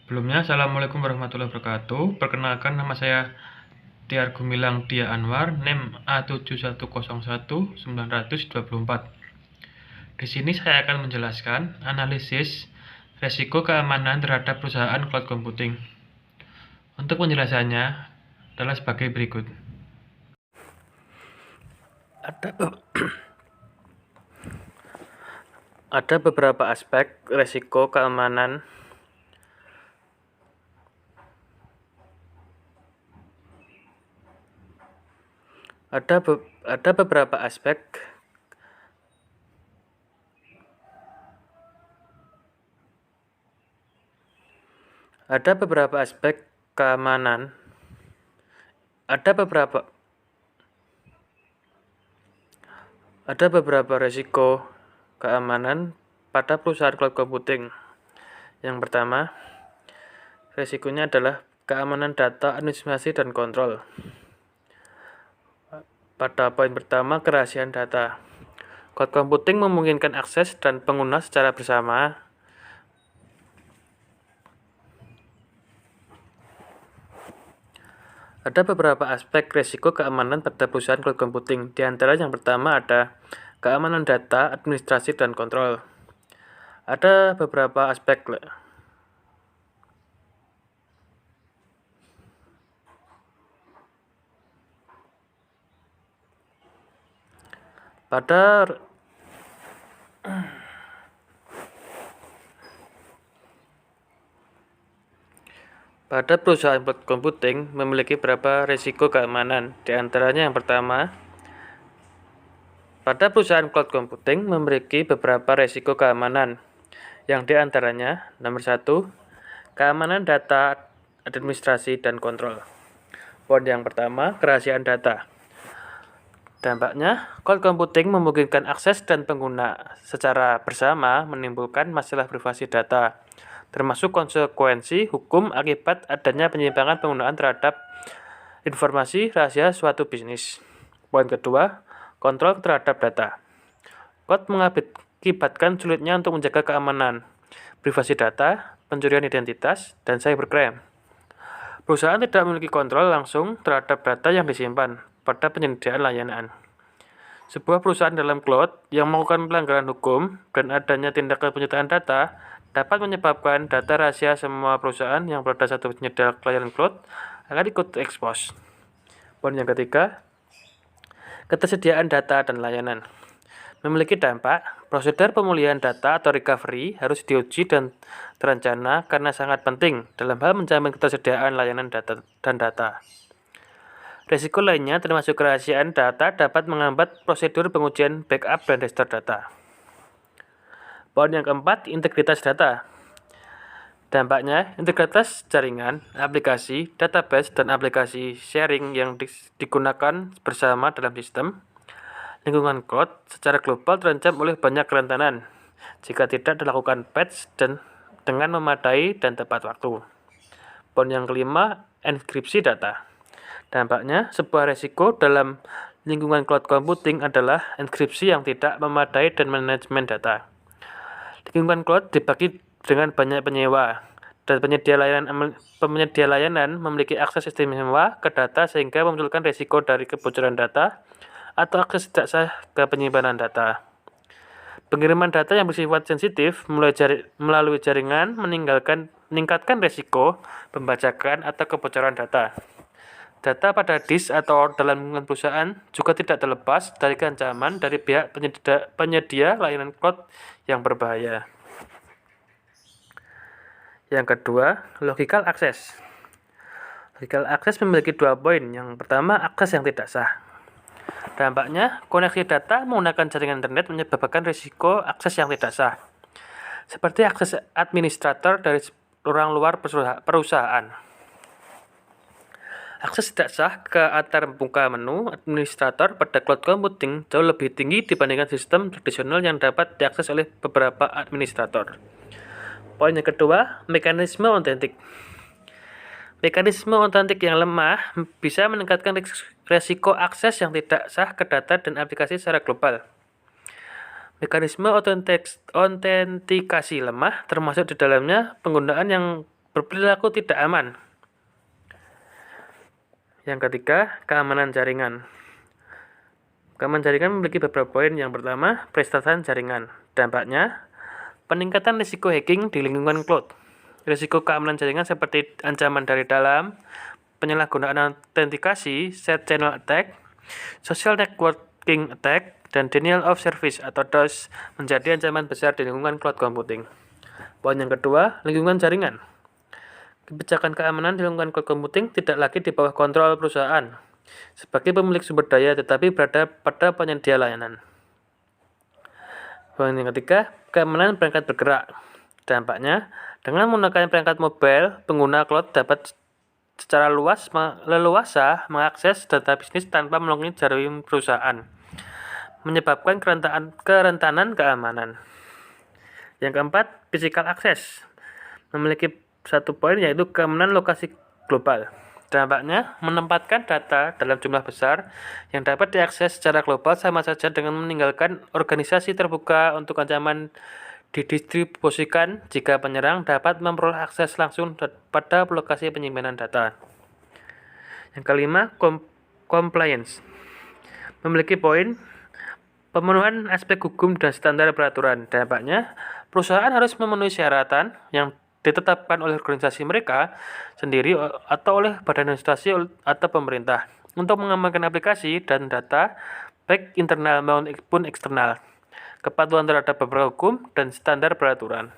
Sebelumnya, Assalamualaikum warahmatullahi wabarakatuh. Perkenalkan, nama saya Tiar Gumilang Dia Anwar, NIM A7101-924. Di sini saya akan menjelaskan analisis resiko keamanan terhadap perusahaan cloud computing. Untuk penjelasannya adalah sebagai berikut. Ada beberapa aspek resiko keamanan ada beberapa aspek keamanan ada beberapa resiko keamanan pada perusahaan cloud computing. Yang pertama, resikonya adalah keamanan data, administrasi, dan kontrol. Pada poin pertama, kerahasiaan data. Cloud computing memungkinkan akses dan pengguna secara bersama. Ada beberapa aspek risiko keamanan pada perusahaan cloud computing. Di antara yang pertama ada keamanan data, administrasi, dan kontrol. Ada beberapa aspek Pada perusahaan cloud computing memiliki beberapa risiko keamanan. Di antaranya yang pertama, pada perusahaan cloud computing memiliki beberapa risiko keamanan. Yang di antaranya, nomor 1, keamanan data, administrasi, dan kontrol. Poin yang pertama, kerahasiaan data. Dampaknya, cloud computing memungkinkan akses dan pengguna secara bersama menimbulkan masalah privasi data, termasuk konsekuensi hukum akibat adanya penyimpangan penggunaan terhadap informasi rahasia suatu bisnis. Poin kedua, kontrol terhadap data. Cloud mengakibatkan sulitnya untuk menjaga keamanan, privasi data, pencurian identitas, dan cybercrime. Perusahaan tidak memiliki kontrol langsung terhadap data yang disimpan pada penyediaan layanan. Sebuah perusahaan dalam cloud yang melakukan pelanggaran hukum dan adanya tindakan penyitaan data dapat menyebabkan data rahasia semua perusahaan yang berada satu penyedia layanan cloud akan ikut ekspos. Poin yang ketiga, ketersediaan data dan layanan. Memiliki dampak, prosedur pemulihan data atau recovery harus diuji dan terencana karena sangat penting dalam hal menjamin ketersediaan layanan data. Risiko lainnya termasuk kerahasiaan data dapat menghambat prosedur pengujian backup dan restore data. Poin yang keempat, integritas data. Dampaknya, integritas jaringan, aplikasi, database, dan aplikasi sharing yang digunakan bersama dalam sistem lingkungan cloud secara global terancam oleh banyak kerentanan jika tidak dilakukan patch dengan memadai dan tepat waktu. Poin yang kelima, enkripsi data. Dampaknya, sebuah risiko dalam lingkungan cloud computing adalah enkripsi yang tidak memadai dan manajemen data. Lingkungan cloud dibagi dengan banyak penyewa, dan penyedia layanan memiliki akses istimewa ke data sehingga memunculkan risiko dari kebocoran data atau akses tidak sah ke penyimpanan data. Pengiriman data yang bersifat sensitif melalui jaringan meningkatkan risiko pembajakan atau kebocoran data. Data pada disk atau dalam lingkungan perusahaan juga tidak terlepas dari ancaman dari pihak penyedia layanan cloud yang berbahaya. Yang kedua, logical access. Logical access memiliki 2 poin. Yang pertama, akses yang tidak sah. Dampaknya, koneksi data menggunakan jaringan internet menyebabkan risiko akses yang tidak sah, seperti akses administrator dari orang luar perusahaan. Akses tidak sah ke antar muka menu administrator pada cloud computing jauh lebih tinggi dibandingkan sistem tradisional yang dapat diakses oleh beberapa administrator. Poin yang kedua, mekanisme otentik. Mekanisme otentik yang lemah bisa meningkatkan risiko akses yang tidak sah ke data dan aplikasi secara global. Mekanisme autentikasi lemah termasuk di dalamnya penggunaan yang berperilaku tidak aman. Yang ketiga, keamanan jaringan. Keamanan jaringan memiliki beberapa poin. Yang pertama, peristatan jaringan. Dampaknya, peningkatan risiko hacking di lingkungan cloud. Risiko keamanan jaringan seperti ancaman dari dalam, penyalahgunaan autentikasi, side channel attack, social networking attack, dan denial of service atau DOS menjadi ancaman besar di lingkungan cloud computing. Poin yang kedua, lingkungan jaringan. Kebijakan keamanan di lingkungan cloud computing tidak lagi di bawah kontrol perusahaan sebagai pemilik sumber daya, tetapi berada pada penyedia layanan. Poin yang ketiga, keamanan perangkat bergerak. Dampaknya, dengan menggunakan perangkat mobile, pengguna cloud dapat secara leluasa mengakses data bisnis tanpa melalui jaringan perusahaan, menyebabkan kerentanan keamanan. Yang keempat, physical access. Memiliki satu poin, yaitu keamanan lokasi global. Dampaknya, menempatkan data dalam jumlah besar yang dapat diakses secara global sama saja dengan meninggalkan organisasi terbuka untuk ancaman didistribusikan jika penyerang dapat memperoleh akses langsung pada lokasi penyimpanan data. Yang kelima, compliance. Memiliki poin pemenuhan aspek hukum dan standar peraturan. Dampaknya, perusahaan harus memenuhi syaratan yang ditetapkan oleh organisasi mereka sendiri atau oleh badan administrasi atau pemerintah untuk mengamankan aplikasi dan data baik internal maupun eksternal, kepatuhan terhadap beberapa hukum dan standar peraturan.